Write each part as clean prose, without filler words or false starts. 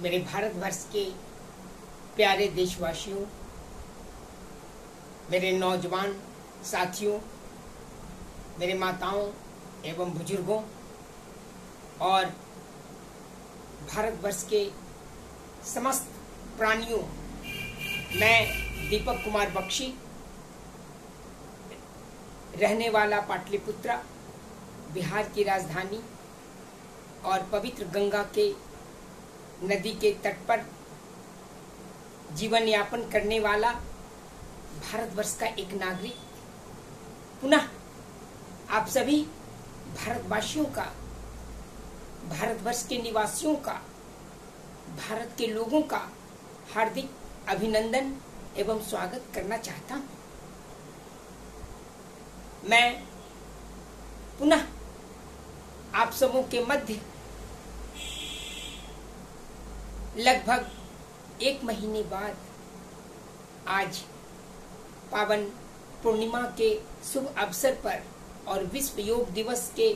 मेरे भारतवर्ष के प्यारे देशवासियों, मेरे नौजवान साथियों, मेरे माताओं एवं बुजुर्गों और भारतवर्ष के समस्त प्राणियों, मैं दीपक कुमार बख्शी, रहने वाला पाटलिपुत्रा, बिहार की राजधानी और पवित्र गंगा के नदी के तट पर जीवन यापन करने वाला भारतवर्ष का एक नागरिक, पुनः आप सभी भारतवासियों का, भारतवर्ष के निवासियों का, भारत के लोगों का हार्दिक अभिनंदन एवं स्वागत करना चाहता हूं। मैं पुनः आप सबों के मध्य लगभग 1 महीने बाद आज पावन पूर्णिमा के शुभ अवसर पर और विश्व योग दिवस के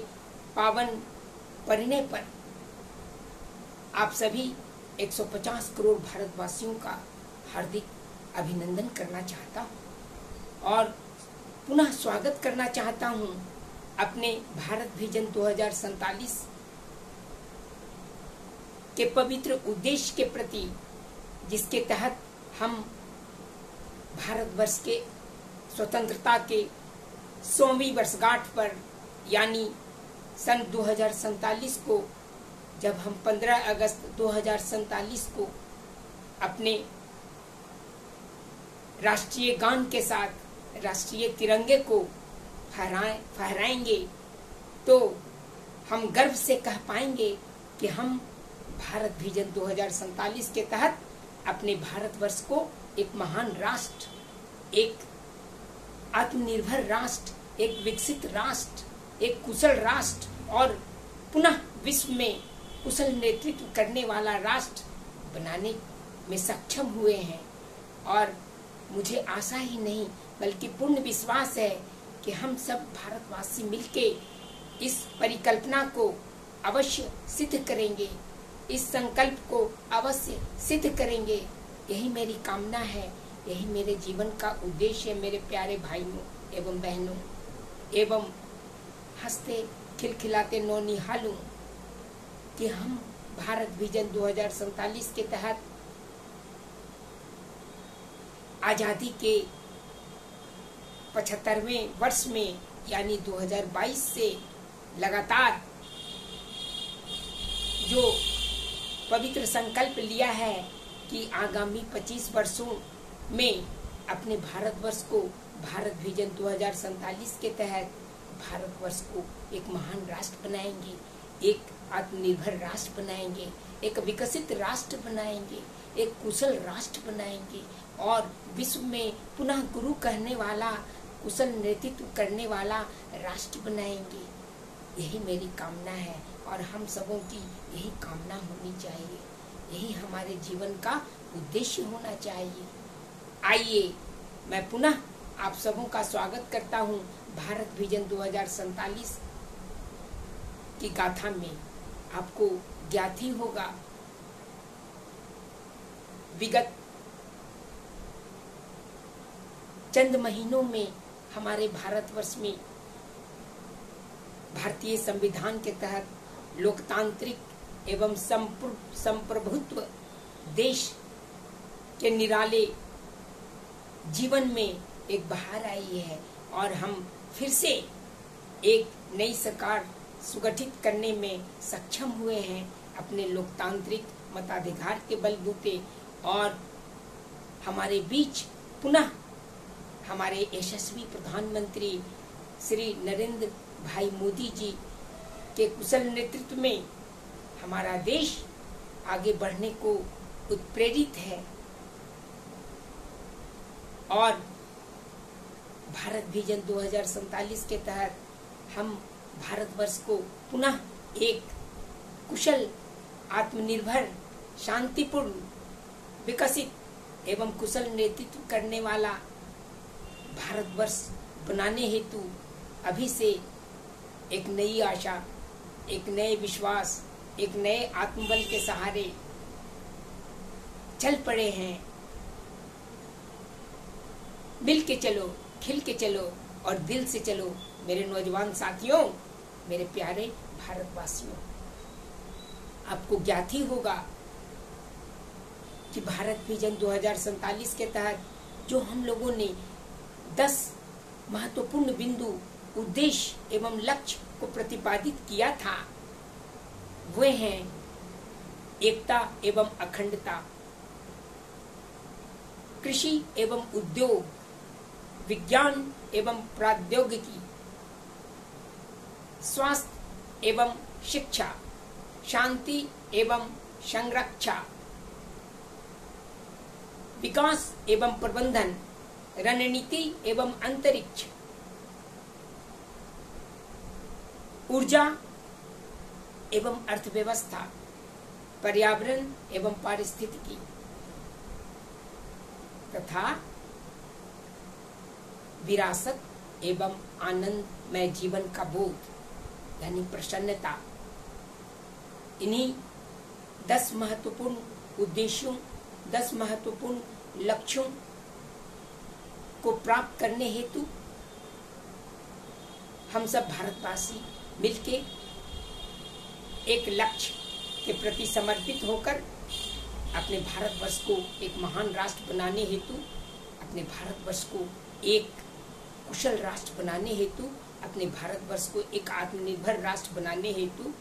पावन परिणय पर आप सभी 150 करोड़ भारतवासियों का हार्दिक अभिनंदन करना चाहता हूं और पुनः स्वागत करना चाहता हूं अपने भारत विजन 2047 के पवित्र उद्देश्य के प्रति, जिसके तहत हम भारतवर्ष के स्वतंत्रता के 100वीं वर्षगांठ पर यानी सन 2047 को, जब हम 15 अगस्त 2047 को अपने राष्ट्रीय गान के साथ राष्ट्रीय तिरंगे को फहराएंगे, तो हम गर्व से कह पाएंगे कि हम भारत विजन 2047 के तहत अपने भारतवर्ष को एक महान राष्ट्र, एक आत्मनिर्भर राष्ट्र, एक विकसित राष्ट्र, एक कुशल राष्ट्र और पुनः विश्व में कुशल नेतृत्व करने वाला राष्ट्र बनाने में सक्षम हुए हैं। और मुझे आशा ही नहीं बल्कि पूर्ण विश्वास है कि हम सब भारतवासी मिलके इस परिकल्पना को अवश्य सिद्ध करेंगे, इस संकल्प को अवश्य सिद्ध करेंगे। यही मेरी कामना है, यही मेरे जीवन का उद्देश्य है मेरे प्यारे भाइयों एवं बहनों एवं हंसते खिलखिलाते नौनिहालों, कि हम भारत विजन 2047 के तहत आजादी के 75वें वर्ष में यानी 2022 से लगातार जो पवित्र संकल्प लिया है कि आगामी 25 वर्षों में अपने भारतवर्ष को भारत विजन 2047 के तहत भारतवर्ष को एक महान राष्ट्र बनाएंगे, एक आत्मनिर्भर राष्ट्र बनाएंगे, एक विकसित राष्ट्र बनाएंगे, एक कुशल राष्ट्र बनाएंगे और विश्व में पुनः गुरु कहने वाला, कुशल नेतृत्व करने वाला राष्ट्र बनाएंगे। यही मेरी कामना है और हम सबों की यही कामना होनी चाहिए, यही हमारे जीवन का उद्देश्य होना चाहिए। आइए मैं पुनः आप सबों का स्वागत करता हूं भारत विजन 2047 की गाथा में। आपको ज्ञात ही होगा, विगत चंद महीनों में हमारे भारतवर्ष में भारतीय संविधान के तहत लोकतांत्रिक एवं संप्रभुत्व देश के निराले जीवन में एक बहार आई है और हम फिर से एक नई सरकार सुगठित करने में सक्षम हुए हैं अपने लोकतांत्रिक मताधिकार के बलबूते। और हमारे बीच पुनः हमारे यशस्वी प्रधानमंत्री श्री नरेंद्र भाई मोदी जी के कुशल नेतृत्व में हमारा देश आगे बढ़ने को उत्प्रेरित है और भारत विजन 2047 के तहत हम भारतवर्ष को पुनः एक कुशल, आत्मनिर्भर, शांतिपूर्ण, विकसित एवं कुशल नेतृत्व करने वाला भारतवर्ष बनाने हेतु अभी से एक नई आशा, एक नए विश्वास, एक नए आत्मबल के सहारे चल पड़े हैं। मिल के चलो, खिल के चलो और दिल से चलो मेरे नौजवान साथियों, मेरे प्यारे भारतवासियों। आपको ज्ञात ही होगा कि भारत विजन 2047 के तहत जो हम लोगों ने 10 महत्वपूर्ण बिंदु, उद्देश्य एवं लक्ष्य को प्रतिपादित किया था, वे हैं एकता एवं अखंडता, कृषि एवं उद्योग, विज्ञान एवं प्रौद्योगिकी, स्वास्थ्य एवं शिक्षा, शांति एवं संरक्षा, विकास एवं प्रबंधन, रणनीति एवं अंतरिक्ष, ऊर्जा एवं अर्थव्यवस्था, पर्यावरण एवं पारिस्थितिकी तथा विरासत एवं आनंदमय जीवन का बोध यानी प्रसन्नता। इन्हीं 10 महत्वपूर्ण उद्देश्यों, 10 महत्वपूर्ण लक्ष्यों को प्राप्त करने हेतु हम सब भारतवासी मिलके एक लक्ष्य के प्रति समर्पित होकर अपने भारतवर्ष को एक महान राष्ट्र बनाने हेतु, अपने भारतवर्ष को एक कुशल राष्ट्र बनाने हेतु, अपने भारतवर्ष को एक आत्मनिर्भर राष्ट्र बनाने हेतु,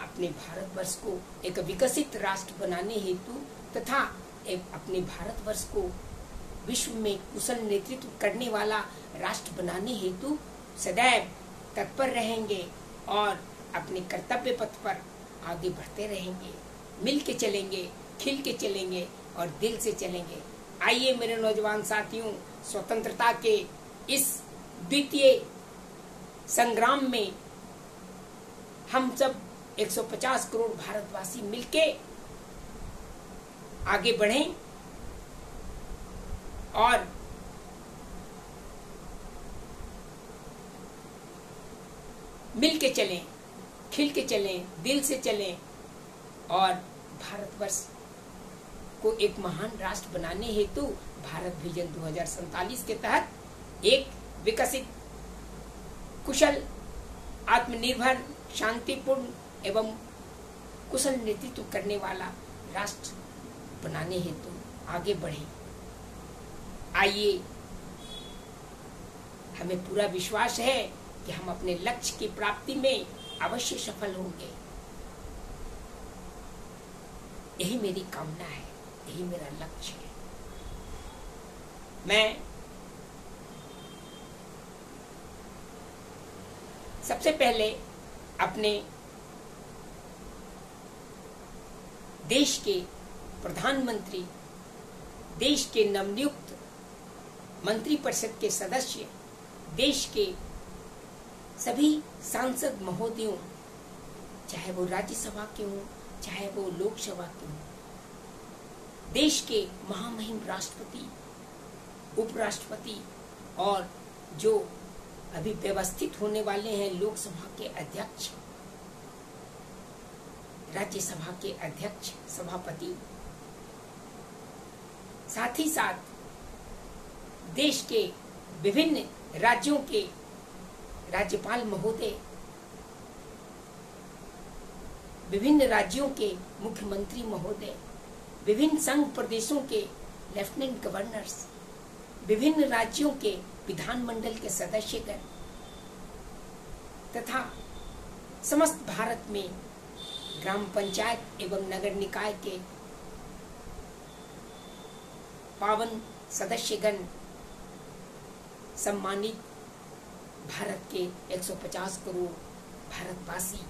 अपने भारतवर्ष को एक विकसित राष्ट्र बनाने हेतु तथा अपने भारतवर्ष को विश्व में कुशल नेतृत्व करने वाला राष्ट्र बनाने हेतु सदैव तत्पर रहेंगे और अपने कर्तव्य पथ पर आगे बढ़ते रहेंगे। मिल के चलेंगे, खिल के चलेंगे और दिल से चलेंगे। आइए मेरे नौजवान साथियों, स्वतंत्रता के इस द्वितीय संग्राम में हम सब 150 करोड़ भारतवासी मिलके आगे बढ़ें और मिल के चलें, खिल के चलें, दिल से चलें और भारतवर्ष को एक महान राष्ट्र बनाने हेतु भारत विजन 2047 के तहत एक विकसित, कुशल, आत्मनिर्भर, शांतिपूर्ण एवं कुशल नेतृत्व करने वाला राष्ट्र बनाने हेतु आगे बढ़े। आइए, हमें पूरा विश्वास है कि हम अपने लक्ष्य की प्राप्ति में अवश्य सफल होंगे। यही मेरी कामना है, यही मेरा लक्ष्य है। मैं सबसे पहले अपने देश के प्रधानमंत्री, देश के नवनियुक्त मंत्रिपरिषद के सदस्य, देश के सभी सांसद महोदयों, चाहे वो राज्यसभा के हों, चाहे वो लोकसभा के हों, देश के महामहिम राष्ट्रपति, उपराष्ट्रपति और जो अभी व्यवस्थित होने वाले हैं लोकसभा के अध्यक्ष, राज्यसभा के अध्यक्ष, सभापति, साथ ही साथ देश के विभिन्न राज्यों के राज्यपाल महोदय, विभिन्न राज्यों के मुख्यमंत्री महोदय, विभिन्न संघ प्रदेशों के लेफ्टिनेंट गवर्नर्स, विभिन्न राज्यों के विधानमंडल के सदस्यगण तथा समस्त भारत में ग्राम पंचायत एवं नगर निकाय के पावन सदस्यगण, सम्मानित भारत के 150 करोड़ भारतवासी,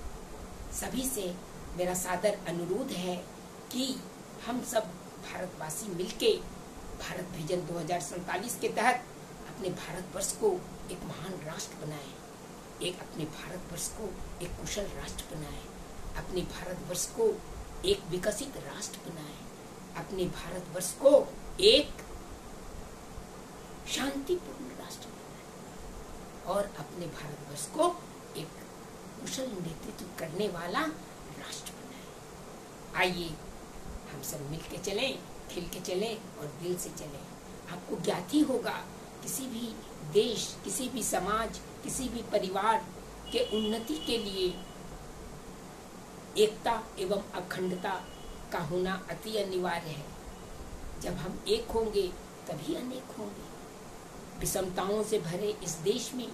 सभी से मेरा सादर अनुरोध है कि हम सब भारतवासी मिलके भारत विजन 2047 के तहत अपने भारतवर्ष को एक महान राष्ट्र बनाएं, एक अपने भारतवर्ष को एक कुशल राष्ट्र बनाएं, अपने भारतवर्ष को एक विकसित राष्ट्र बनाएं, अपने भारतवर्ष को एक शांतिपूर्ण राष्ट्र बनाएं और अपने भारतवर्ष को एक कुशल नेतृत्व करने वाला राष्ट्र बनाएं। आइए हम सब मिलके चलें, खिल के चले और दिल से चले। आपको ज्ञात ही होगा, किसी भी देश, किसी भी समाज, किसी भी परिवार के उन्नति के लिए एकता एवं अखंडता का होना अति अनिवार्य है। जब हम एक होंगे तभी अनेक होंगे। विषमताओं से भरे इस देश में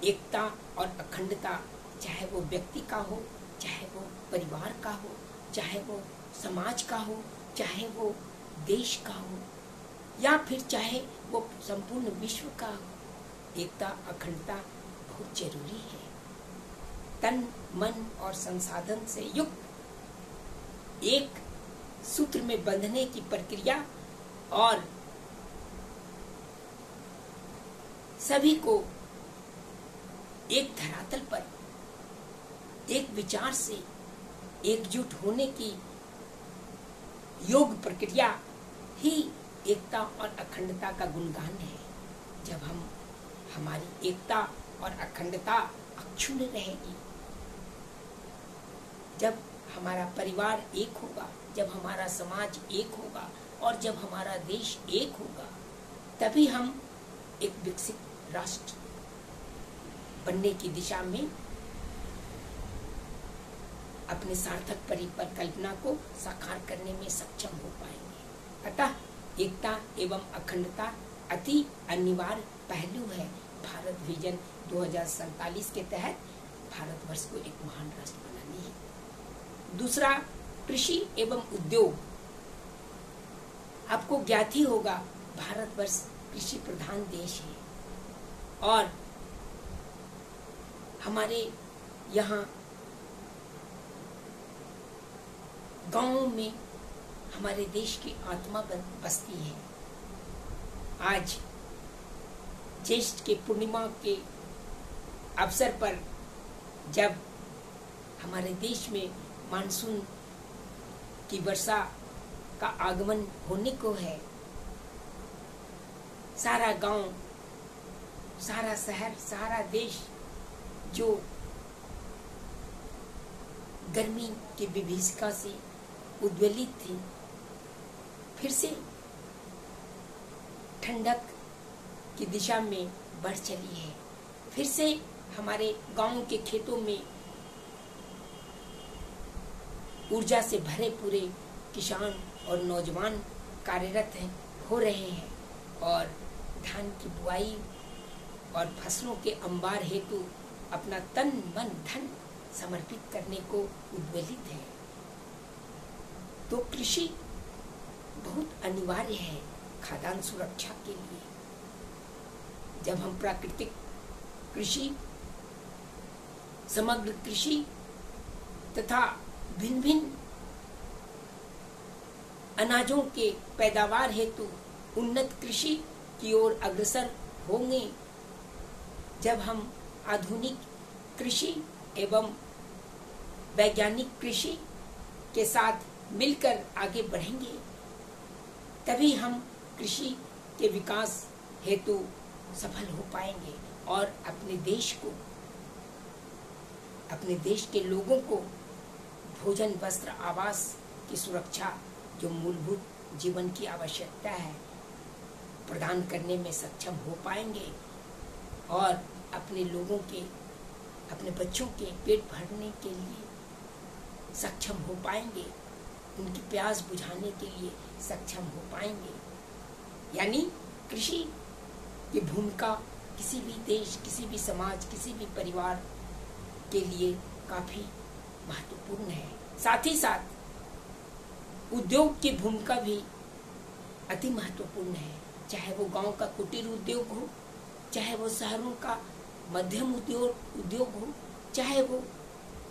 एकता और अखंडता, चाहे वो व्यक्ति का हो, चाहे वो परिवार का हो, चाहे वो समाज का हो, चाहे वो देश का हो, या फिर चाहे वो संपूर्ण विश्व का हो, एकता अखंडता बहुत जरूरी है। तन मन और संसाधन से युक्त एक सूत्र में बंधने की प्रक्रिया और सभी को एक धरातल पर एक विचार से एकजुट होने की योग प्रक्रिया ही एकता और अखंडता का गुणगान है। जब हमारी एकता और अखंडता अक्षुण्ण रहेगी, जब हमारा परिवार एक होगा, जब हमारा समाज एक होगा और जब हमारा देश एक होगा, तभी हम एक विकसित राष्ट्र बनने की दिशा में अपने सार्थक परिकल्पना को साकार करने में सक्षम हो पाएंगे। अतः एकता एवं अखंडता अति अनिवार्य पहलू है भारत विजन 2047 के तहत भारतवर्ष को एक महान राष्ट्र बनानी है। दूसरा, कृषि एवं उद्योग। आपको ज्ञात ही होगा, भारतवर्ष कृषि प्रधान देश है और हमारे यहाँ गांवों में हमारे देश की आत्मा बसती है। आज ज्येष्ठ के पूर्णिमा के अवसर पर जब हमारे देश में मानसून की वर्षा का आगमन होने को है, सारा गांव, सारा शहर, सारा देश जो गर्मी की विभीषिका से उद्वेलित थी, फिर से ठंडक की दिशा में बढ़ चली है। फिर से हमारे गांव के खेतों में ऊर्जा से भरे पूरे किसान और नौजवान कार्यरत हो रहे हैं और धान की बुआई और फसलों के अंबार हेतु अपना तन मन धन समर्पित करने को उद्वेलित है। तो कृषि बहुत अनिवार्य है खाद्यान्न सुरक्षा के लिए। जब हम प्राकृतिक कृषि, समग्र कृषि तथा भिन्न भिन्न अनाजों के पैदावार हेतु उन्नत कृषि की ओर अग्रसर होंगे, जब हम आधुनिक कृषि एवं वैज्ञानिक कृषि के साथ मिलकर आगे बढ़ेंगे, तभी हम कृषि के विकास हेतु सफल हो पाएंगे और अपने देश को, अपने देश के लोगों को भोजन, वस्त्र, आवास की सुरक्षा, जो मूलभूत जीवन की आवश्यकता है, प्रदान करने में सक्षम हो पाएंगे और अपने लोगों के, अपने बच्चों के पेट भरने के लिए सक्षम हो पाएंगे, उनकी प्यास बुझाने के लिए सक्षम हो पाएंगे। यानी कृषि की भूमिका किसी भी देश, किसी भी समाज, किसी भी परिवार के लिए काफी महत्वपूर्ण है। साथ ही साथ उद्योग की भूमिका भी अति महत्वपूर्ण है, चाहे वो गांव का कुटीर उद्योग हो, चाहे वो शहरों का मध्यम उद्योग हो, चाहे वो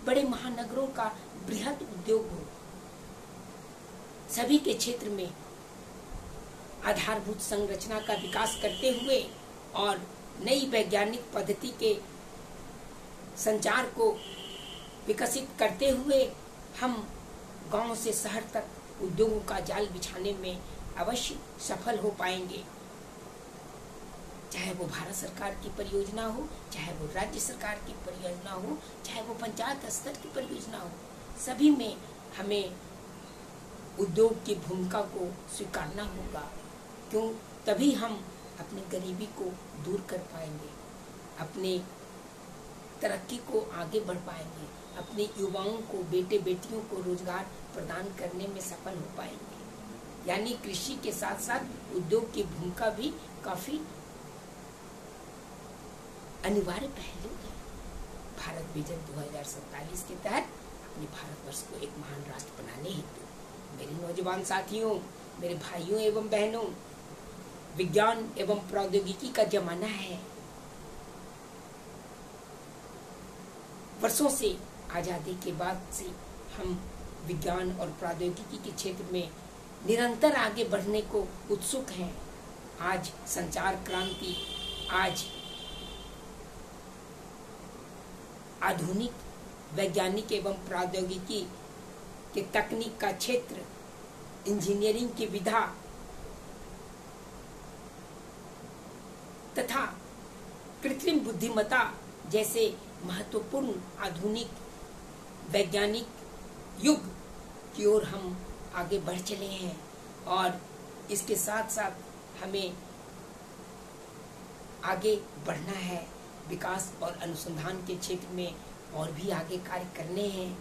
बड़े महानगरों का बृहद उद्योग हो। सभी के क्षेत्र में आधारभूत संरचना का विकास करते हुए और नई वैज्ञानिक पद्धति के संचार को विकसित करते हुए हम गांव से शहर तक उद्योगों का जाल बिछाने में अवश्य सफल हो पाएंगे। चाहे वो भारत सरकार की परियोजना हो, चाहे वो राज्य सरकार की परियोजना हो, चाहे वो पंचायत स्तर की परियोजना हो, सभी में हमें उद्योग की भूमिका को स्वीकारना होगा। क्यों? तभी हम अपनी गरीबी को दूर कर पाएंगे, अपने तरक्की को आगे बढ़ पाएंगे, अपने युवाओं को, बेटे बेटियों को रोजगार प्रदान करने में सफल हो पाएंगे। यानी कृषि के साथ साथ उद्योग की भूमिका भी काफी अनिवार्य पहलू है। भारत विजन 2047 के तहत अपने भारतवर्ष को एक महान राष्ट्र बनाने हेतु मेरे नौजवान साथियों, मेरे भाइयों एवं बहनों, विज्ञान एवं प्रौद्योगिकी का जमाना है। वर्षों से आजादी के बाद से हम विज्ञान और प्रौद्योगिकी के क्षेत्र में निरंतर आगे बढ़ने को उत्सुक हैं। आज संचार क्रांति, आज आधुनिक वैज्ञानिक एवं प्रौद्योगिकी के तकनीक का क्षेत्र, इंजीनियरिंग की विधा तथा कृत्रिम बुद्धिमत्ता जैसे महत्वपूर्ण आधुनिक वैज्ञानिक युग की ओर हम आगे बढ़ चले हैं। और इसके साथ साथ हमें आगे बढ़ना है, विकास और अनुसंधान के क्षेत्र में और भी आगे कार्य करने हैं।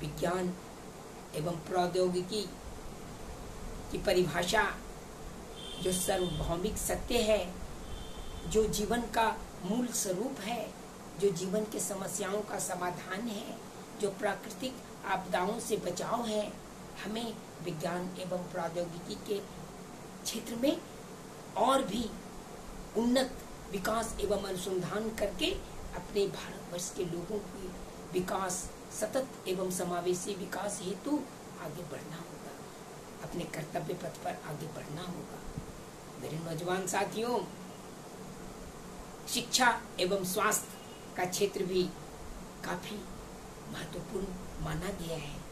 विज्ञान एवं प्रौद्योगिकी की परिभाषा जो सार्वभौमिक सत्य है, जो जीवन का मूल स्वरूप है, जो जीवन के समस्याओं का समाधान है, जो प्राकृतिक आपदाओं से बचाव है, हमें विज्ञान एवं प्रौद्योगिकी के क्षेत्र में और भी उन्नत विकास एवं अनुसंधान करके अपने भारतवर्ष के लोगों की विकास, सतत एवं समावेशी विकास हेतु आगे बढ़ना होगा, अपने कर्तव्य पथ पर आगे बढ़ना होगा। मेरे नौजवान साथियों, शिक्षा एवं स्वास्थ्य का क्षेत्र भी काफी महत्वपूर्ण माना गया है।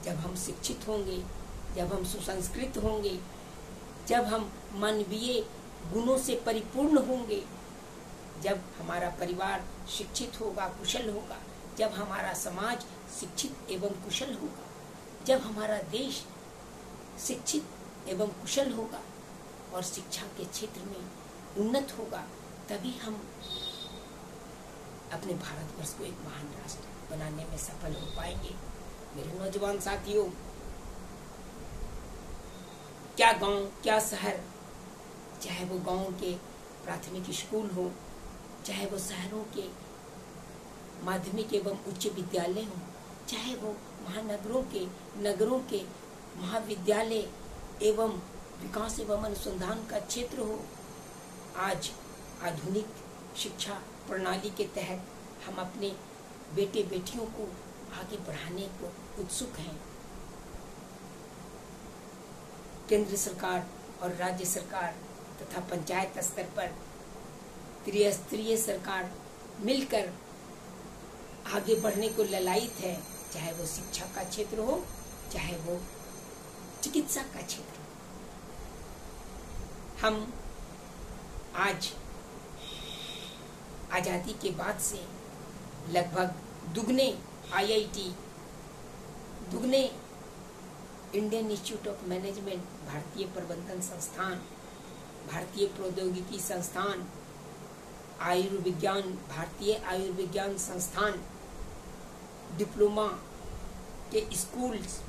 जब हम शिक्षित होंगे, जब हम सुसंस्कृत होंगे, जब हम मानवीय गुणों से परिपूर्ण होंगे, जब हमारा परिवार शिक्षित होगा, कुशल होगा, जब हमारा समाज शिक्षित एवं कुशल होगा, जब हमारा देश शिक्षित एवं कुशल होगा और शिक्षा के क्षेत्र में उन्नत होगा, तभी हम अपने भारतवर्ष को एक महान राष्ट्र बनाने में सफल हो पाएंगे। मेरे नौजवान साथियों, क्या गांव, क्या शहर, चाहे वो गांव के प्राथमिक स्कूल हो, चाहे वो शहरों के माध्यमिक एवं उच्च विद्यालय हो, चाहे वो महानगरों के, नगरों के महाविद्यालय एवं विकास एवं अनुसंधान का क्षेत्र हो, आज आधुनिक शिक्षा प्रणाली के तहत हम अपने बेटे बेटियों को आगे बढ़ाने को उत्सुक हैं। केंद्र सरकार और राज्य सरकार तथा पंचायत स्तर पर त्रिस्तरीय सरकार मिलकर आगे बढ़ने को ललायित है, चाहे वो शिक्षा का क्षेत्र हो, चाहे वो चिकित्सा का क्षेत्र हो। हम आज आजादी के बाद से लगभग दुगने IIT, दुगने इंडियन इंस्टीट्यूट ऑफ मैनेजमेंट, भारतीय प्रबंधन संस्थान, भारतीय प्रौद्योगिकी संस्थान, आयुर्विज्ञान, भारतीय आयुर्विज्ञान संस्थान, डिप्लोमा के स्कूल्स,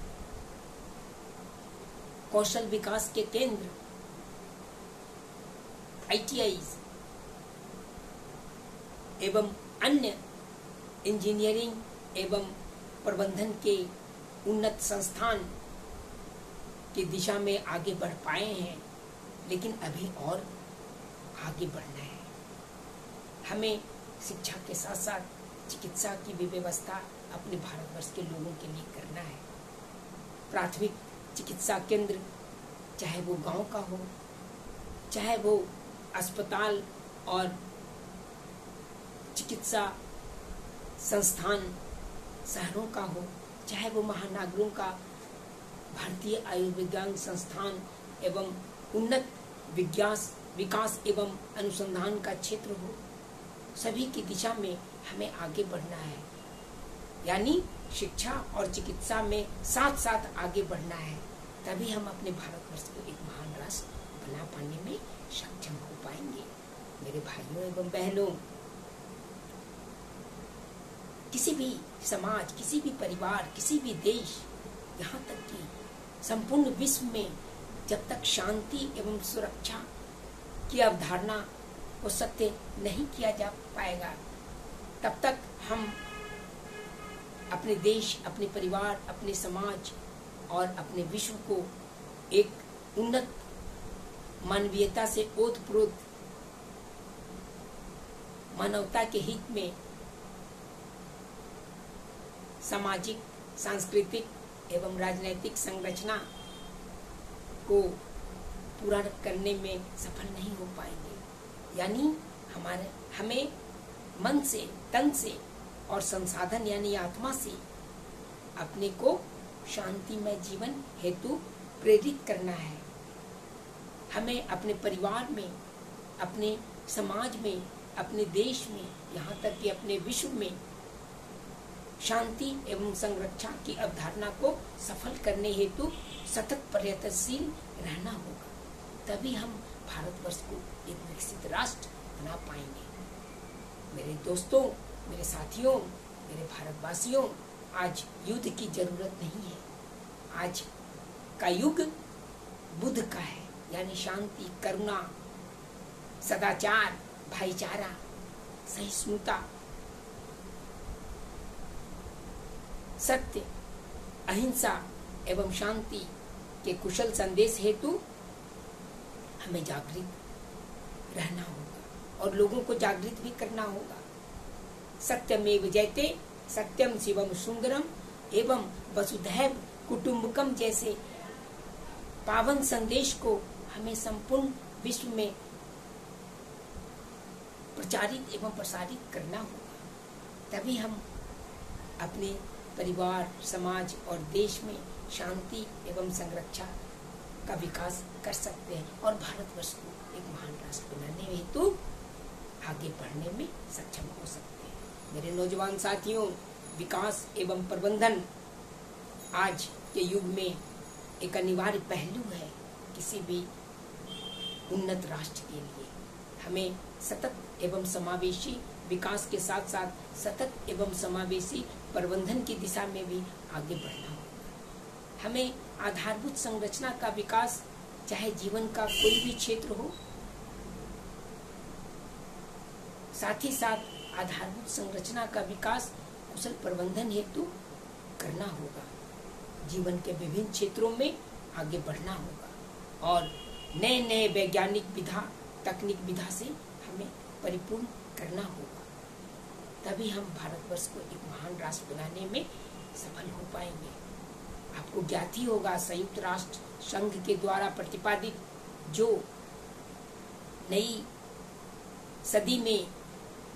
कौशल विकास के केंद्र, ITIs एवं अन्य इंजीनियरिंग एवं प्रबंधन के उन्नत संस्थान की दिशा में आगे बढ़ पाए हैं, लेकिन अभी और आगे बढ़ना है। हमें शिक्षा के साथ साथ चिकित्सा की भी व्यवस्था अपने भारतवर्ष के लोगों के लिए करना है। प्राथमिक चिकित्सा केंद्र, चाहे वो गांव का हो, चाहे वो अस्पताल और चिकित्सा संस्थान शहरों का हो, चाहे वो महानगरों का भारतीय आयुर्विज्ञान संस्थान एवं उन्नत विकास एवं अनुसंधान का क्षेत्र हो, सभी की दिशा में हमें आगे बढ़ना है। यानी शिक्षा और चिकित्सा में साथ साथ आगे बढ़ना है। तभी हम अपने भारतवर्ष को एक महान राष्ट्र बना पाने में सक्षम हो पाएंगे। मेरे भाइयों एवं बहनों, किसी भी समाज, किसी भी परिवार, किसी भी देश, यहाँ तक कि संपूर्ण विश्व में जब तक शांति एवं सुरक्षा की अवधारणा को सत्य नहीं किया जा पाएगा, तब तक हम अपने देश, अपने परिवार, अपने समाज और अपने विश्व को एक उन्नत मानवीयता से ओतप्रोत मानवता के हित में सामाजिक, सांस्कृतिक एवं राजनैतिक संरचना को पूरा करने में सफल नहीं हो पाएंगे। यानी हमें मन से, तन से और संसाधन यानी आत्मा से अपने को शांतिमय जीवन हेतु प्रेरित करना है। हमें अपने परिवार में, अपने समाज में, अपने देश में, यहाँ तक कि अपने विश्व में शांति एवं संरक्षा की अवधारणा को सफल करने हेतु सतत प्रयत्नशील रहना होगा। तभी हम भारतवर्ष को एक विकसित राष्ट्र बना पाएंगे। मेरे दोस्तों, मेरे साथियों, मेरे भारतवासियों, आज युद्ध की जरूरत नहीं है। आज का युग बुद्ध का है, यानी शांति, करुणा, सदाचार, भाईचारा, सहिष्णुता, सत्य, अहिंसा एवं शांति के कुशल संदेश हेतु हमें जागृत रहना होगा और लोगों को जागृत भी करना होगा। सत्यमेव जयते, सत्यम शिवम सुंदरम एवं वसुधैव कुटुंबकम जैसे पावन संदेश को हमें संपूर्ण विश्व में प्रचारित एवं प्रसारित करना होगा। तभी हम अपने परिवार, समाज और देश में शांति एवं संरक्षा का विकास कर सकते हैं और भारतवर्ष को एक महान राष्ट्र बनाने हेतु आगे बढ़ने में सक्षम हो सकते हैं। मेरे नौजवान साथियों, विकास एवं प्रबंधन आज के युग में एक अनिवार्य पहलू है। किसी भी उन्नत राष्ट्र के लिए हमें सतत एवं समावेशी विकास के साथ साथ सतत एवं समावेशी प्रबंधन की दिशा में भी आगे बढ़ना होगा। हमें आधारभूत संरचना का विकास, चाहे जीवन का कोई भी क्षेत्र हो, साथ ही साथ आधारभूत संरचना का विकास कुशल प्रबंधन हेतु करना होगा। जीवन के विभिन्न क्षेत्रों में आगे बढ़ना होगा और नए नए वैज्ञानिक विधा, तकनीक विधा से हमें परिपूर्ण करना होगा। तभी हम भारतवर्ष को एक महान राष्ट्र बनाने में सफल हो पाएंगे। आपको ज्ञात ही होगा, संयुक्त राष्ट्र संघ के द्वारा प्रतिपादित जो नई सदी में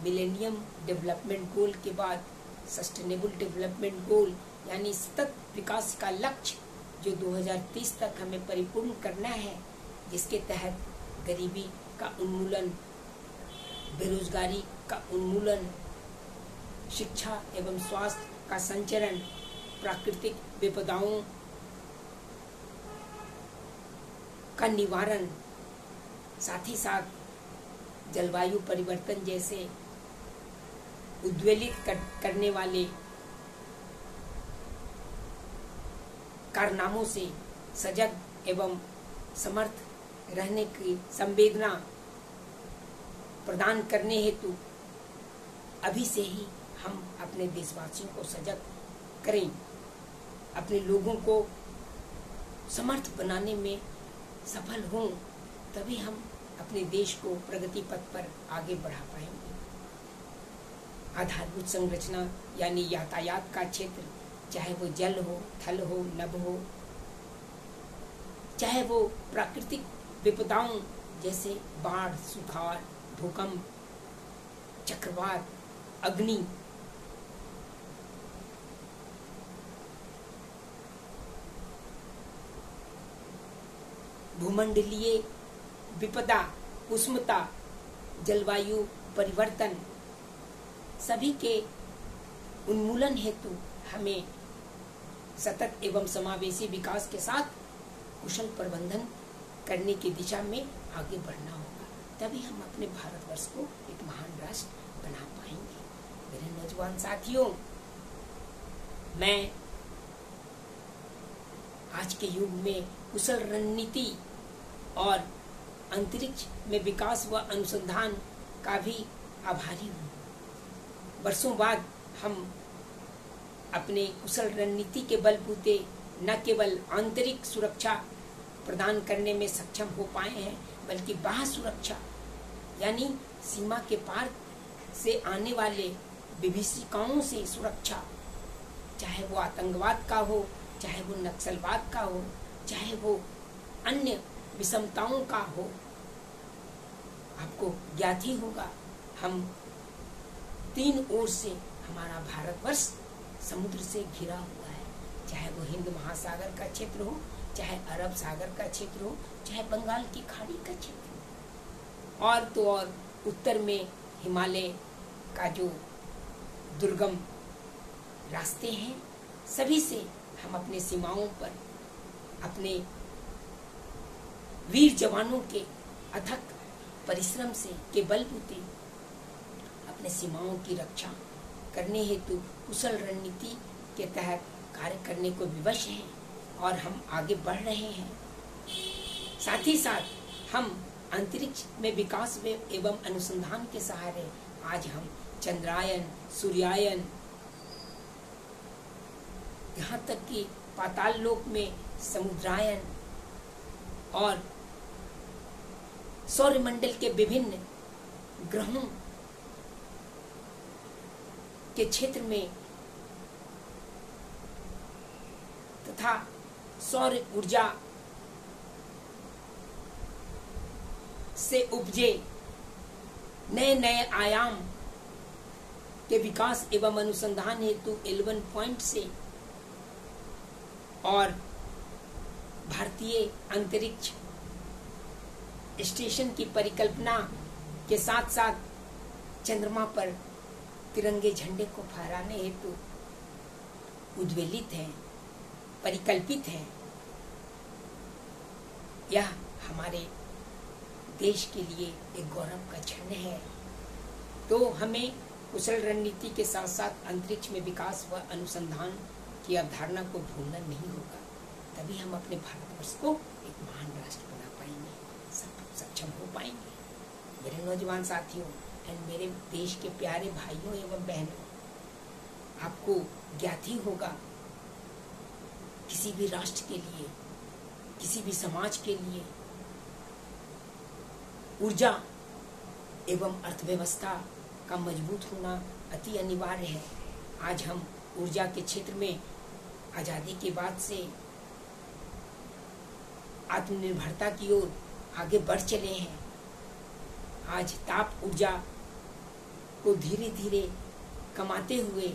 मिलेनियम डेवलपमेंट गोल के बाद सस्टेनेबल डेवलपमेंट गोल यानी सतत विकास का लक्ष्य जो 2030 तक हमें परिपूर्ण करना है, जिसके तहत गरीबी का उन्मूलन, बेरोजगारी का उन्मूलन, शिक्षा एवं स्वास्थ्य का संचरण, प्राकृतिक विपदाओं का निवारण, साथ ही साथ जलवायु परिवर्तन जैसे उद्वेलित करने वाले कारनामों से सजग एवं समर्थ रहने की संवेदना प्रदान करने हेतु अभी से ही हम अपने देशवासियों को सजग करें, अपने लोगों को समर्थ बनाने में सफल हों, तभी हम अपने देश को प्रगति पथ पर आगे बढ़ा पाएंगे। आधारभूत संरचना यानी यातायात का क्षेत्र, चाहे वो जल हो, थल हो, नभ हो, चाहे वो प्राकृतिक विपदाओं जैसे बाढ़, सुखाड़, भूकंप, चक्रवात, अग्नि, भूमंडलीय विपदा, उष्णता, जलवायु परिवर्तन, सभी के उन्मूलन हेतु हमें सतत एवं समावेशी विकास के साथ कुशल प्रबंधन करने की दिशा में आगे बढ़ना होगा, तभी हम अपने भारतवर्ष को एक महान राष्ट्र बना पाएंगे। मेरे नौजवान साथियों, मैं आज के युग में कुशल रणनीति और अंतरिक्ष में विकास व अनुसंधान का भी आभारी हूँ। वर्षों बाद हम अपने कुशल रणनीति के बलबूते न केवल आंतरिक सुरक्षा प्रदान करने में सक्षम हो पाए हैं, बल्कि बाह्य सुरक्षा यानी सीमा के पार से आने वाले विभीषिकाओं से सुरक्षा, चाहे वो आतंकवाद का हो, चाहे वो नक्सलवाद का हो, चाहे वो अन्य विषमताओं का हो। आपको ज्ञात ही होगा, हम 3 ओर से हमारा भारतवर्ष समुद्र से घिरा हुआ है, चाहे वो हिंद महासागर का क्षेत्र हो, चाहे अरब सागर का क्षेत्र हो, चाहे बंगाल की खाड़ी का क्षेत्र हो, और तो और उत्तर में हिमालय का जो दुर्गम रास्ते हैं, सभी से हम अपने सीमाओं पर अपने वीर जवानों के अथक परिश्रम से के बलबूते अपने सीमाओं की रक्षा करने हेतु कुशल रणनीति के तहत कार्य करने को विवश हैं और हम आगे बढ़ रहे हैं। साथ ही साथ हम अंतरिक्ष में विकास एवं अनुसंधान के सहारे आज हम चंद्रायन, सूर्यायन, यहाँ तक कि पाताल लोक में समुद्रायन और सौरमंडल के विभिन्न ग्रहों के क्षेत्र में तथा सौर ऊर्जा से उपजे नए नए आयाम के विकास एवं अनुसंधान हेतु 11 पॉइंट से और भारतीय अंतरिक्ष स्टेशन की परिकल्पना के साथ साथ चंद्रमा पर तिरंगे झंडे को फहराने हेतु उद्वेलित हैं, परिकल्पित हैं। यह हमारे देश के लिए एक गौरव का क्षण है। तो हमें कुशल रणनीति के साथ साथ अंतरिक्ष में विकास व अनुसंधान की अवधारणा को भूलना नहीं होगा, तभी हम अपने भारतवर्ष को एक महान राष्ट्र बना पाएंगे, सक्षम हो पाएंगे। मेरे नौजवान साथियों एंड मेरे देश के प्यारे भाइयों एवं बहनों, आपको ज्ञात ही होगा, किसी भी राष्ट्र के लिए, किसी भी समाज के लिए ऊर्जा एवं अर्थव्यवस्था का मजबूत होना अति अनिवार्य है। आज हम ऊर्जा के क्षेत्र में आजादी के बाद से आत्मनिर्भरता की ओर आगे बढ़ चले हैं। आज ताप ऊर्जा को धीरे धीरे कमाते हुए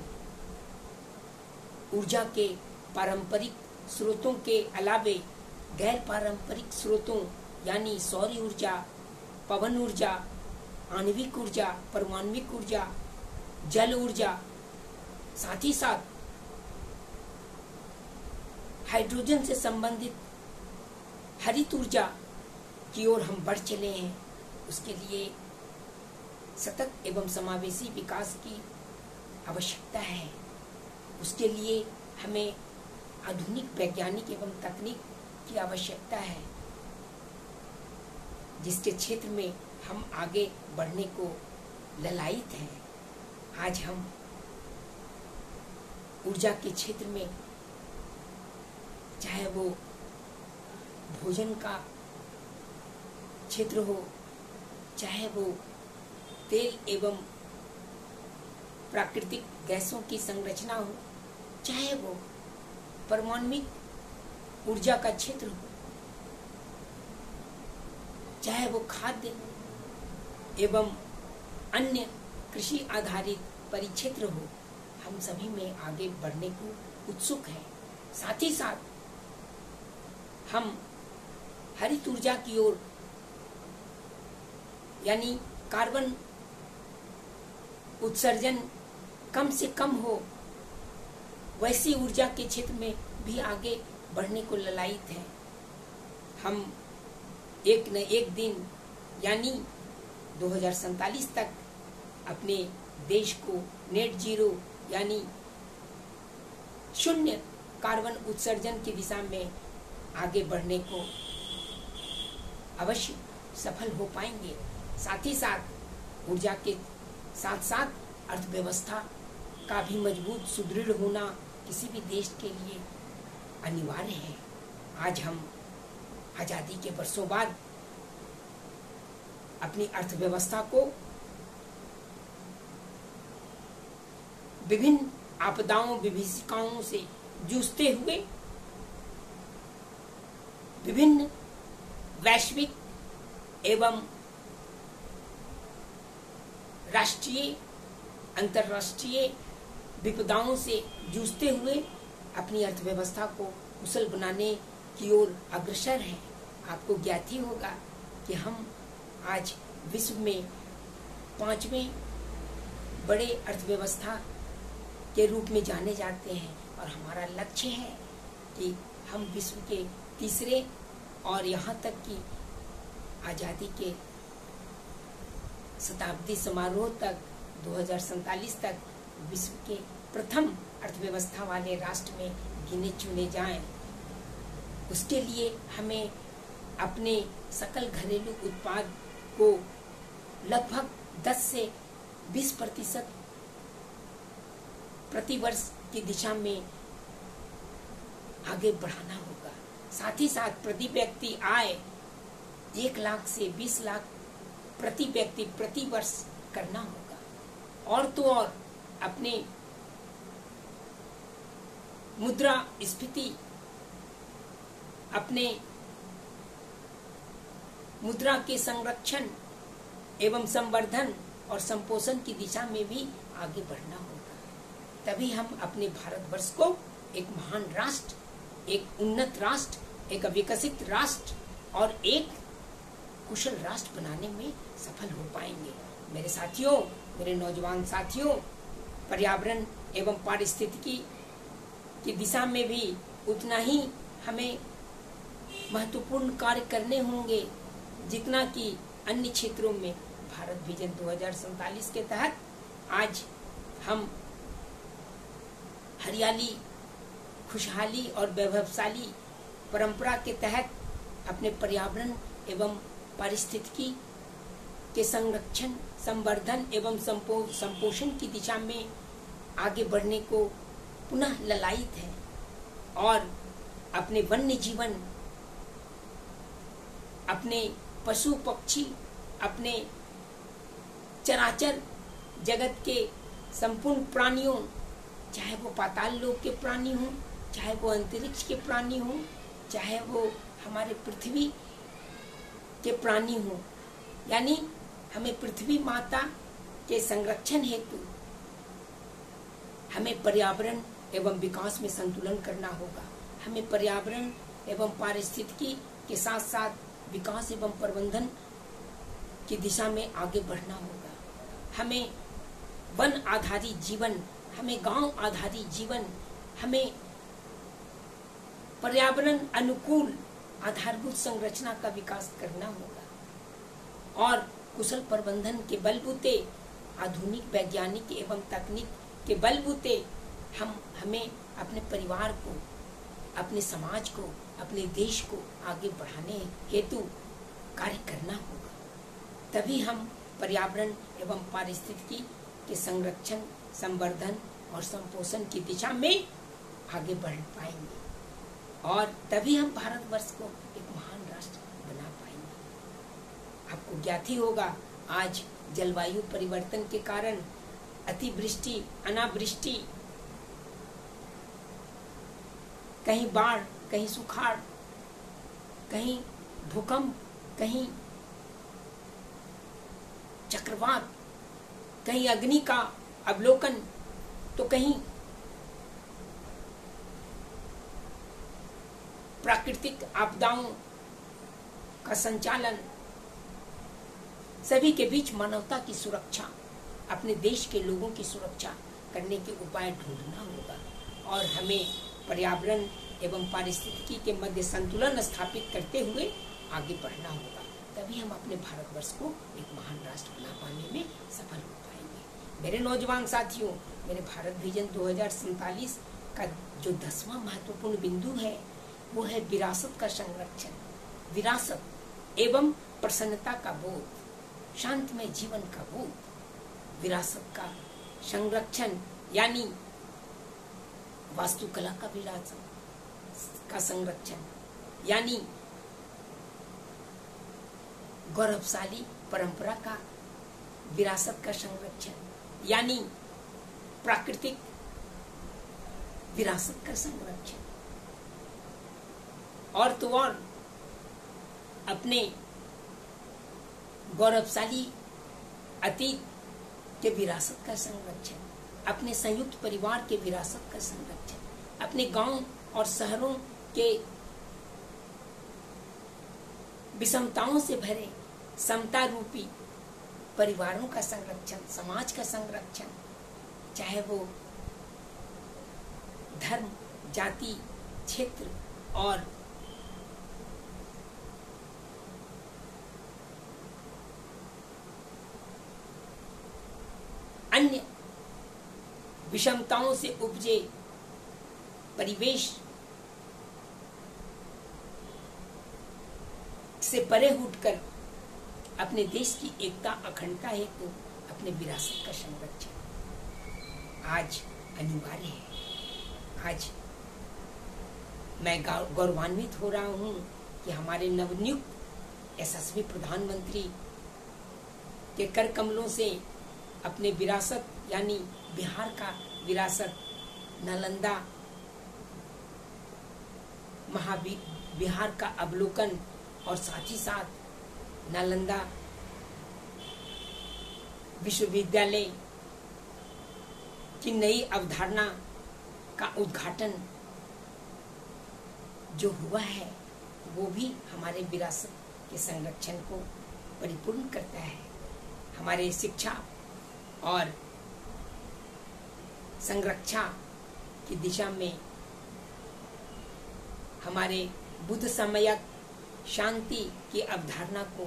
ऊर्जा के पारंपरिक स्रोतों के अलावे गैर पारंपरिक स्रोतों यानी सौर ऊर्जा, पवन ऊर्जा, आणविक ऊर्जा, परमाणुविक ऊर्जा, जल ऊर्जा, साथ ही साथ हाइड्रोजन से संबंधित हरित ऊर्जा की ओर हम बढ़ चले हैं। उसके लिए सतत एवं समावेशी विकास की आवश्यकता है। उसके लिए हमें आधुनिक वैज्ञानिक एवं तकनीक की आवश्यकता है, जिसके क्षेत्र में हम आगे बढ़ने को ललायित हैं। आज हम ऊर्जा के क्षेत्र में, चाहे वो भोजन का क्षेत्र हो, चाहे वो तेल एवं प्राकृतिक गैसों की संरचना हो, चाहे वो परमाणुविक ऊर्जा का क्षेत्र हो, चाहे वो खाद्य एवं अन्य कृषि आधारित परिक्षेत्र हो, हम सभी में आगे बढ़ने को उत्सुक हैं। साथ ही साथ हम हरित ऊर्जा की ओर यानी कार्बन उत्सर्जन कम से कम हो, वैसी ऊर्जा के क्षेत्र में भी आगे बढ़ने को ललायित है। हम एक न एक दिन यानी 2047 तक अपने देश को नेट जीरो यानी शून्य कार्बन उत्सर्जन की दिशा में आगे बढ़ने को अवश्य सफल हो पाएंगे। साथ ही साथ ऊर्जा के साथ साथ अर्थव्यवस्था का भी मजबूत सुदृढ़ होना किसी भी देश के लिए अनिवार्य है। आज हम आजादी के वर्षों बाद अपनी अर्थव्यवस्था को विभिन्न आपदाओं विभीषिकाओं से जूझते हुए विभिन्न वैश्विक एवं राष्ट्रीय अंतर्राष्ट्रीय विपदाओं से जूझते हुए अपनी अर्थव्यवस्था को कुशल बनाने की ओर अग्रसर है। आपको ज्ञात ही होगा कि हम आज विश्व में 5वें बड़े अर्थव्यवस्था के रूप में जाने जाते हैं और हमारा लक्ष्य है कि हम विश्व के तीसरे और यहाँ तक कि आजादी के शताब्दी समारोह तक 2047 तक विश्व के प्रथम अर्थव्यवस्था वाले राष्ट्र में गिने चुने जाएं। उसके लिए हमें अपने सकल घरेलू उत्पाद को लगभग 10 से 20% प्रतिवर्ष की दिशा में आगे बढ़ाना होगा। साथ ही साथ प्रति व्यक्ति आय 1 लाख से 20 लाख प्रति व्यक्ति प्रति वर्ष करना होगा। और तो और अपने मुद्रा स्फीति अपने मुद्रा के संरक्षण एवं संवर्धन और संपोषण की दिशा में भी आगे बढ़ना होगा। तभी हम अपने भारतवर्ष को एक महान राष्ट्र, एक उन्नत राष्ट्र, एक विकसित राष्ट्र और एक कुशल राष्ट्र बनाने में सफल हो पाएंगे। मेरे साथियों, मेरे नौजवान साथियों, पर्यावरण एवं पारिस्थितिकी की दिशा में भी उतना ही हमें महत्वपूर्ण कार्य करने होंगे जितना कि अन्य क्षेत्रों में। भारत विजन 2047 के तहत आज हम हरियाली, खुशहाली और वैभवशाली परंपरा के तहत अपने पर्यावरण एवं पारिस्थितिकी के संरक्षण, संवर्धन एवं संपोषण की दिशा में आगे बढ़ने को पुनः ललायित है और अपने वन्य जीवन, अपने पशु पक्षी, अपने चराचर जगत के संपूर्ण प्राणियों, चाहे वो पाताल लोक के प्राणी हों, चाहे वो अंतरिक्ष के प्राणी हों, चाहे वो हमारे पृथ्वी के प्राणी हों, यानी हमें पृथ्वी माता के संरक्षण हेतु हमें पर्यावरण एवं विकास में संतुलन करना होगा। हमें पर्यावरण एवं पारिस्थितिकी के साथ साथ विकास एवं प्रबंधन की दिशा में आगे बढ़ना होगा। हमें वन आधारित जीवन, हमें गांव आधारित जीवन, हमें पर्यावरण अनुकूल आधारभूत संरचना का विकास करना होगा और कुशल प्रबंधन के बलबूते, आधुनिक वैज्ञानिक एवं तकनीक के बलबूते हमें अपने परिवार को, अपने समाज को, अपने देश को आगे बढ़ाने हेतु कार्य करना होगा। तभी हम पर्यावरण एवं पारिस्थितिकी के संरक्षण, संवर्धन और संपोषण की दिशा में आगे बढ़ पाएंगे और तभी हम भारतवर्ष को एक महान राष्ट्र बना पाएंगे। आपको ज्ञात ही होगा, आज जलवायु परिवर्तन के कारण अतिवृष्टि, अनावृष्टि, कहीं बाढ़, कहीं सुखाड़, कहीं भूकंप, कहीं चक्रवात, कहीं अग्नि का अवलोकन, तो कहीं प्राकृतिक आपदाओं का संचालन, सभी के बीच मानवता की सुरक्षा, अपने देश के लोगों की सुरक्षा करने के उपाय ढूंढना होगा और हमें पर्यावरण एवं पारिस्थितिकी के मध्य संतुलन स्थापित करते हुए आगे बढ़ना होगा। तभी हम अपने भारतवर्ष को एक महान राष्ट्र बना पाने में सफल हो पाएंगे। मेरे नौजवान साथियों, मेरे भारत विजन 2047 का जो 10वां महत्वपूर्ण बिंदु है वो है विरासत का संरक्षण। विरासत एवं प्रसन्नता का बोध, शांतिमय जीवन का बोध। विरासत का संरक्षण यानी वास्तुकला का विरासत का संरक्षण, यानी गौरवशाली परंपरा का विरासत का संरक्षण, यानी प्राकृतिक विरासत का संरक्षण। और तो और अपने गौरवशाली अतीत के विरासत का संरक्षण, अपने संयुक्त परिवार के विरासत का संरक्षण, अपने गांव और शहरों के विषमताओं से भरे समता रूपी परिवारों का संरक्षण, समाज का संरक्षण, चाहे वो धर्म, जाति, क्षेत्र और अन्य विषमताओं से उपजे परिवेश से परे उठकर अपने देश की एकता अखंडता हेतु अपने विरासत का संरक्षण आज अनिवार्य है। आज मैं गौरवान्वित हो रहा हूं कि हमारे नवनियुक्त यशस्वी प्रधानमंत्री के कर कमलों से अपने विरासत यानी बिहार का विरासत, नालंदा बिहार का अवलोकन और साथ ही साथ नालंदा विश्वविद्यालय की नई अवधारणा का उद्घाटन जो हुआ है वो भी हमारे विरासत के संरक्षण को परिपूर्ण करता है। हमारे शिक्षा और संरक्षा की दिशा में हमारे बुद्ध सम्यक शांति की अवधारणा को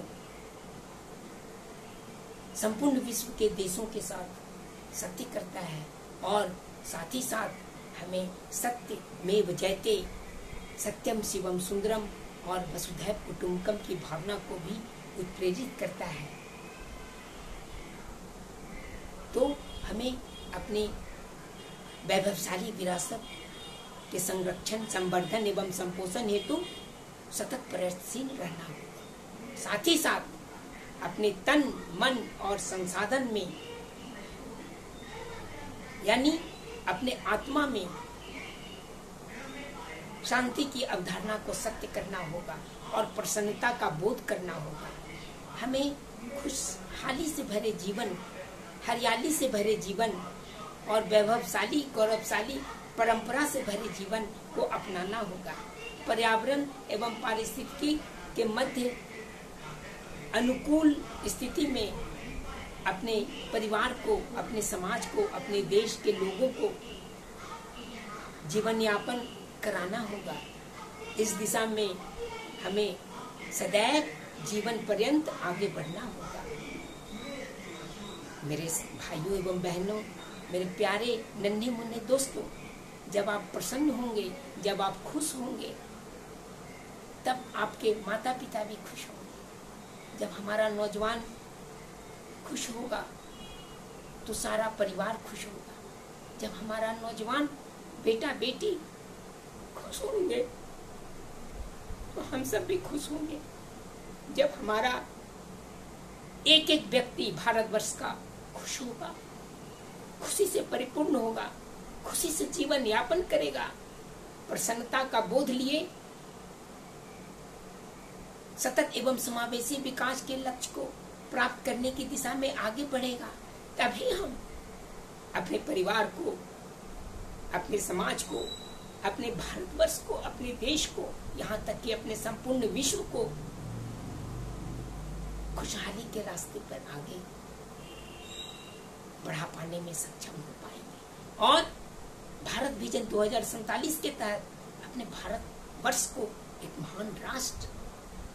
संपूर्ण विश्व के देशों के साथ सत्य करता है और साथ ही साथ हमें सत्य मेव जयते, सत्यम शिवम सुंदरम और वसुधैव कुटुंबकम की भावना को भी उत्प्रेरित करता है। तो हमें अपने वैभवशाली विरासत के संरक्षण, संवर्धन एवं संपोषण हेतु सतत प्रयत्नशील रहना होगा। साथ ही साथ अपने तन, मन और संसाधन में यानी अपने आत्मा में शांति की अवधारणा को सत्य करना होगा और प्रसन्नता का बोध करना होगा। हमें खुशहाली से भरे जीवन, हरियाली से भरे जीवन और वैभवशाली गौरवशाली परंपरा से भरे जीवन को अपनाना होगा। पर्यावरण एवं पारिस्थितिकी के मध्य अनुकूल स्थिति में अपने परिवार को, अपने समाज को, अपने देश के लोगों को जीवन यापन कराना होगा। इस दिशा में हमें सदैव जीवन पर्यंत आगे बढ़ना होगा। मेरे भाइयों एवं बहनों, मेरे प्यारे नन्हे मुन्ने दोस्तों, जब आप प्रसन्न होंगे, जब आप खुश होंगे, तब आपके माता पिता भी खुश होंगे। जब हमारा नौजवान खुश होगा तो सारा परिवार खुश होगा। जब हमारा नौजवान बेटा बेटी खुश होंगे तो हम सब भी खुश होंगे। जब हमारा एक एक व्यक्ति भारतवर्ष का खुश होगा, खुशी से परिपूर्ण होगा, खुशी से जीवन यापन करेगा, प्रसन्नता का बोध लिए सतत एवं समावेशी विकास के लक्ष्य को प्राप्त करने की दिशा में आगे बढ़ेगा, तभी हम अपने परिवार को, अपने समाज को, अपने भारतवर्ष को, अपने देश को, यहाँ तक कि अपने संपूर्ण विश्व को खुशहाली के रास्ते पर आगे बढ़ा पाने में सक्षम हो पाएंगे। और भारत विजन 2047 के तहत अपने भारत वर्ष को एक महान राष्ट्र,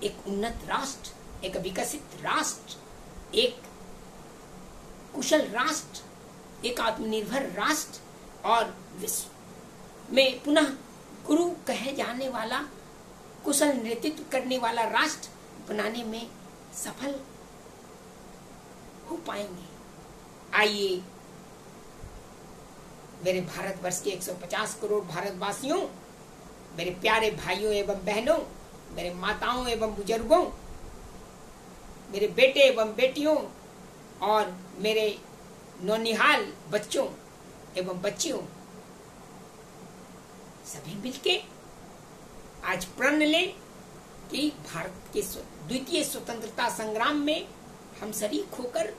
एक उन्नत राष्ट्र, एक विकसित राष्ट्र, एक कुशल राष्ट्र, एक आत्मनिर्भर राष्ट्र और विश्व में पुनः गुरु कहे जाने वाला, कुशल नेतृत्व करने वाला राष्ट्र बनाने में सफल हो पाएंगे। आइए मेरे भारतवर्ष के 150 करोड़ भारतवासियों, मेरे प्यारे भाइयों एवं बहनों, मेरे माताओं एवं बुजुर्गों, मेरे बेटे एवं बेटियों और मेरे नौनिहाल बच्चों एवं बच्चियों, सभी मिलके आज प्रण लें कि भारत के द्वितीय स्वतंत्रता संग्राम में हम शरीक होकर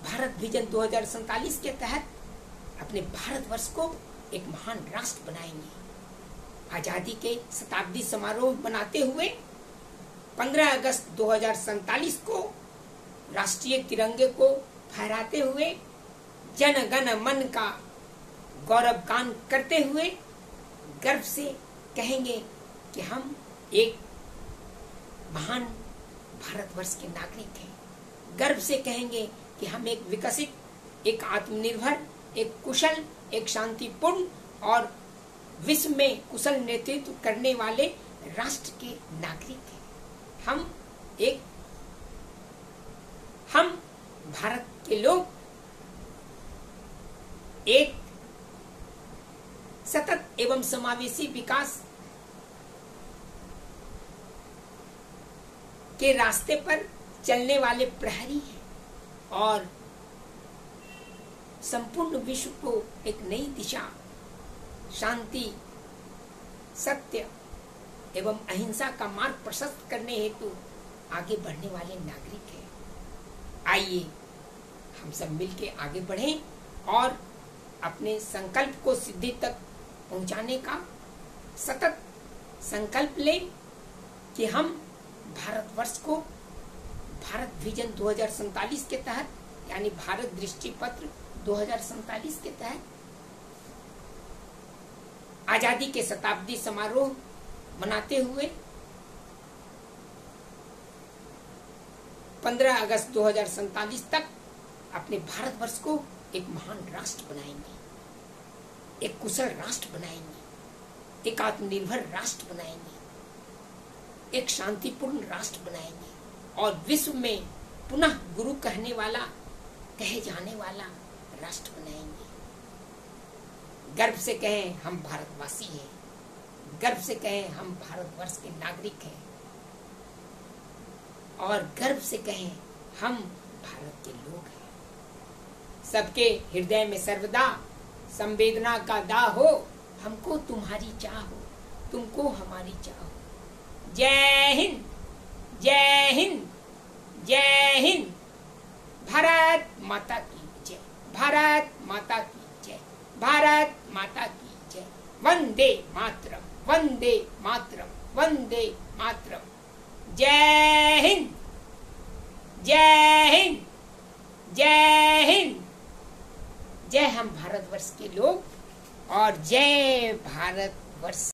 भारत विजन 2047 के तहत अपने भारतवर्ष को एक महान राष्ट्र बनाएंगे। आजादी के शताब्दी समारोह मनाते हुए 15 अगस्त 2047 को राष्ट्रीय तिरंगे को फहराते हुए जन गण मन का गौरव गान करते हुए गर्व से कहेंगे कि हम एक महान भारतवर्ष के नागरिक हैं। गर्व से कहेंगे कि हम एक विकसित, एक आत्मनिर्भर, एक कुशल, एक शांतिपूर्ण और विश्व में कुशल नेतृत्व करने वाले राष्ट्र के नागरिक हैं। हम भारत के लोग एक सतत एवं समावेशी विकास के रास्ते पर चलने वाले प्रहरी हैं और संपूर्ण विश्व को एक नई दिशा, शांति, सत्य एवं अहिंसा का मार्ग प्रशस्त करने हेतु आगे बढ़ने वाले नागरिक हैं। आइए हम सब मिलके आगे बढ़ें और अपने संकल्प को सिद्धि तक पहुंचाने का सतत संकल्प लें कि हम भारतवर्ष को भारत विजन 2047 के तहत, यानी भारत दृष्टि पत्र 2047 के तहत आजादी के शताब्दी समारोह मनाते हुए 15 अगस्त 2047 तक अपने भारतवर्ष को एक महान राष्ट्र बनाएंगे, एक कुशल राष्ट्र बनाएंगे, एक आत्मनिर्भर राष्ट्र बनाएंगे, एक शांतिपूर्ण राष्ट्र बनाएंगे और विश्व में पुनः गुरु कहे जाने वाला राष्ट्र बनाएंगे। गर्व से कहें हम भारतवासी हैं, गर्व से कहें हम भारतवर्ष के नागरिक हैं और गर्व से कहें हम भारत के लोग हैं। सबके हृदय में सर्वदा संवेदना का दाह हो, हमको तुम्हारी चाह हो, तुमको हमारी चाह हो। जय हिंद, जय हिंद, जय हिंद। भारत माता की जय, भारत माता की जय, भारत माता की जय। वंदे मातरम, वंदे मातरम, वंदे मातरम। जय हिंद, जय हिंद, जय हिंद। जय हम भारतवर्ष के लोग और जय भारतवर्ष।